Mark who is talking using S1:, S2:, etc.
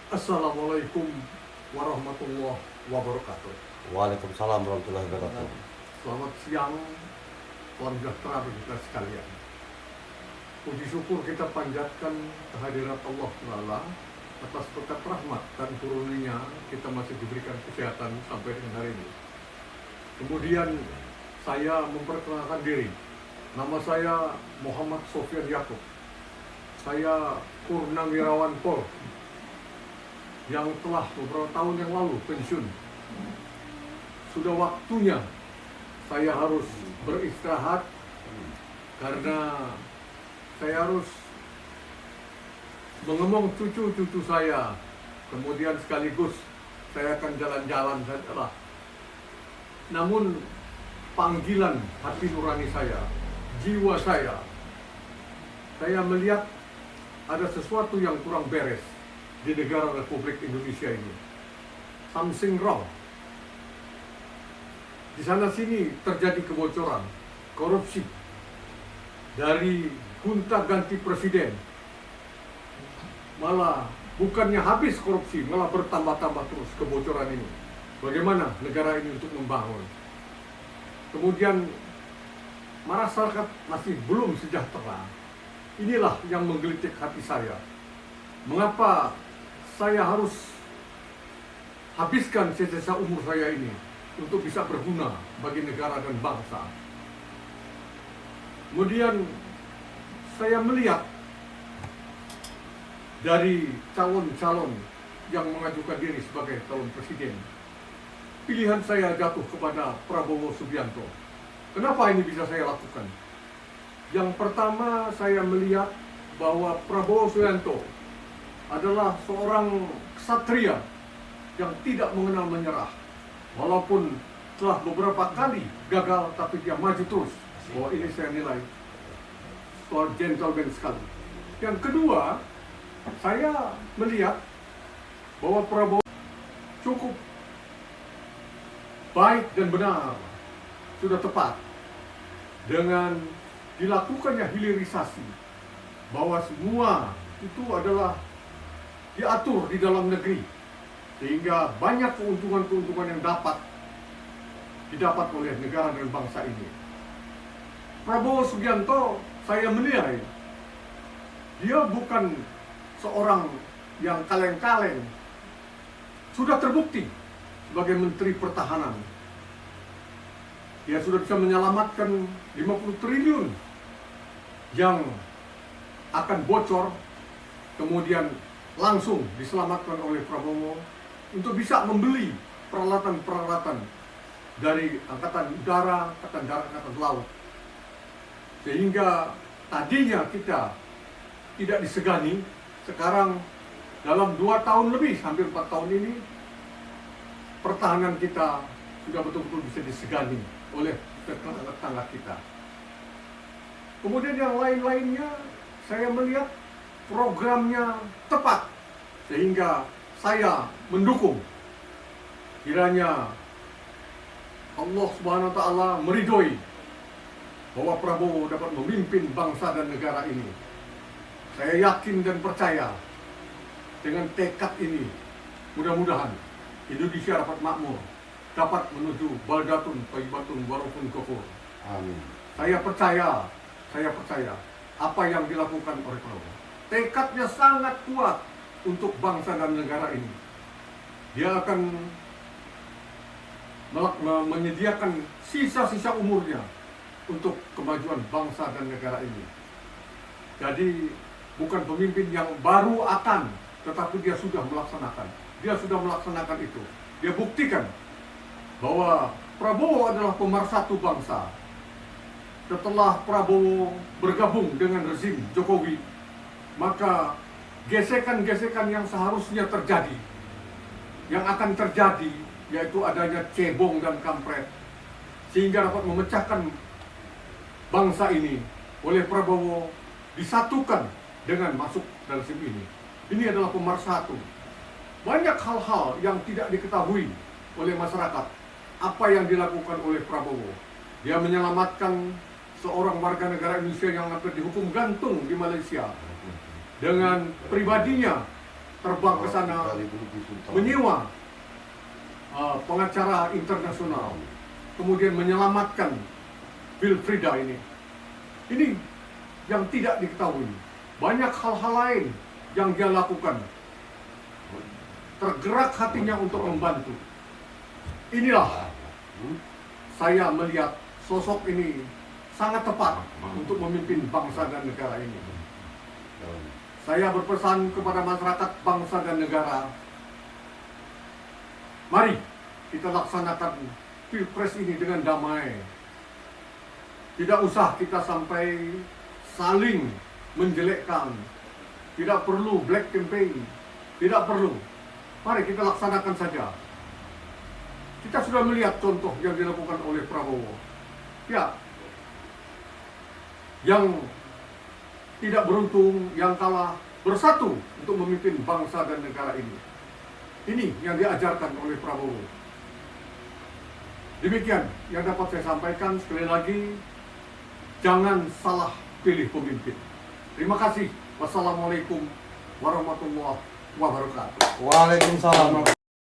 S1: Assalamualaikum warahmatullahi wabarakatuh.
S2: Waalaikumsalam warahmatullahi wabarakatuh.
S1: Selamat siang, salam sejahtera bagi kita sekalian. Puji syukur kita panjatkan kehadirat Allah Ta'ala atas berkat rahmat dan turunnya kita masih diberikan kesehatan sampai dengan hari ini. Kemudian saya memperkenalkan diri. Nama saya Muhammad Sofyan Yaakob. Saya Purnawirawan Polri yang telah beberapa tahun yang lalu pensiun. Sudah waktunya saya harus beristirahat karena saya harus mengemong cucu-cucu saya. Kemudian sekaligus saya akan jalan-jalan sajalah. Namun panggilan hati nurani saya, jiwa saya melihat ada sesuatu yang kurang beres di negara Republik Indonesia ini. Something wrong. Di sana sini terjadi kebocoran, korupsi. Dari gonta ganti presiden, malah bukannya habis korupsi, malah bertambah-tambah terus kebocoran ini. Bagaimana negara ini untuk membangun? Kemudian masyarakat masih belum sejahtera. Inilah yang menggelitik hati saya. Mengapa saya harus habiskan sisa-sisa umur saya ini untuk bisa berguna bagi negara dan bangsa? Kemudian saya melihat dari calon-calon yang mengajukan diri sebagai calon presiden, pilihan saya jatuh kepada Prabowo Subianto. Kenapa ini bisa saya lakukan? Yang pertama, saya melihat bahwa Prabowo Subianto adalah seorang ksatria yang tidak mengenal menyerah. Walaupun telah beberapa kali gagal, tapi dia maju terus. Bahwa ini saya nilai soal gentleman sekali. Yang kedua, saya melihat bahwa Prabowo cukup baik dan benar, sudah tepat dengan dilakukannya hilirisasi, bahwa semua itu adalah diatur di dalam negeri, sehingga banyak keuntungan-keuntungan yang didapat oleh negara dan bangsa ini. Prabowo Subianto, saya menilai dia bukan seorang yang kaleng-kaleng. Sudah terbukti sebagai Menteri Pertahanan. Dia sudah bisa menyelamatkan 50 triliun yang akan bocor, kemudian langsung diselamatkan oleh Prabowo untuk bisa membeli peralatan-peralatan dari Angkatan Udara, Angkatan Darat, Angkatan Laut. Sehingga tadinya kita tidak disegani, sekarang dalam 2 tahun lebih, hampir 4 tahun ini, pertahanan kita sudah betul-betul bisa disegani oleh tetangga kita. Kemudian yang lain-lainnya, saya melihat programnya tepat, sehingga saya mendukung. Kiranya Allah Subhanahu wa Ta'ala meridhoi bahwa Prabowo dapat memimpin bangsa dan negara ini. Saya yakin dan percaya dengan tekad ini, mudah-mudahan Indonesia dapat makmur, dapat menuju baldatun thayyibatun wa rabbun ghafur.
S2: Amin.
S1: Saya percaya apa yang dilakukan oleh Prabowo. Tekadnya sangat kuat untuk bangsa dan negara ini. Dia akan menyediakan sisa-sisa umurnya untuk kemajuan bangsa dan negara ini. Jadi bukan pemimpin yang baru akan, tetapi dia sudah melaksanakan. Dia sudah melaksanakan itu. Dia buktikan bahwa Prabowo adalah pemersatu bangsa. Setelah Prabowo bergabung dengan rezim Jokowi, maka gesekan-gesekan yang seharusnya terjadi, yang akan terjadi, yaitu adanya cebong dan kampret, sehingga dapat memecahkan bangsa ini, oleh Prabowo disatukan dengan masuk dalam rezim ini. Ini adalah pemersatu. Banyak hal-hal yang tidak diketahui oleh masyarakat. Apa yang dilakukan oleh Prabowo? Dia menyelamatkan seorang warga negara Indonesia yang hampir dihukum gantung di Malaysia dengan pribadinya terbang ke sana, menyewa pengacara internasional, kemudian menyelamatkan Wilfrida ini. Ini yang tidak diketahui. Banyak hal-hal lain yang dia lakukan. Tergerak hatinya untuk membantu. Inilah saya melihat sosok ini sangat tepat untuk memimpin bangsa dan negara ini. Saya berpesan kepada masyarakat bangsa dan negara, mari kita laksanakan Pilpres ini dengan damai. Tidak usah kita sampai saling menjelekkan. Tidak perlu black campaign. Tidak perlu. Mari kita laksanakan saja. Kita sudah melihat contoh yang dilakukan oleh Prabowo. Ya, yang tidak beruntung, yang kalah, bersatu untuk memimpin bangsa dan negara ini. Ini yang diajarkan oleh Prabowo. Demikian yang dapat saya sampaikan. Sekali lagi, jangan salah pilih pemimpin. Terima kasih. Wassalamualaikum warahmatullahi wabarakatuh.
S2: Waalaikumsalam.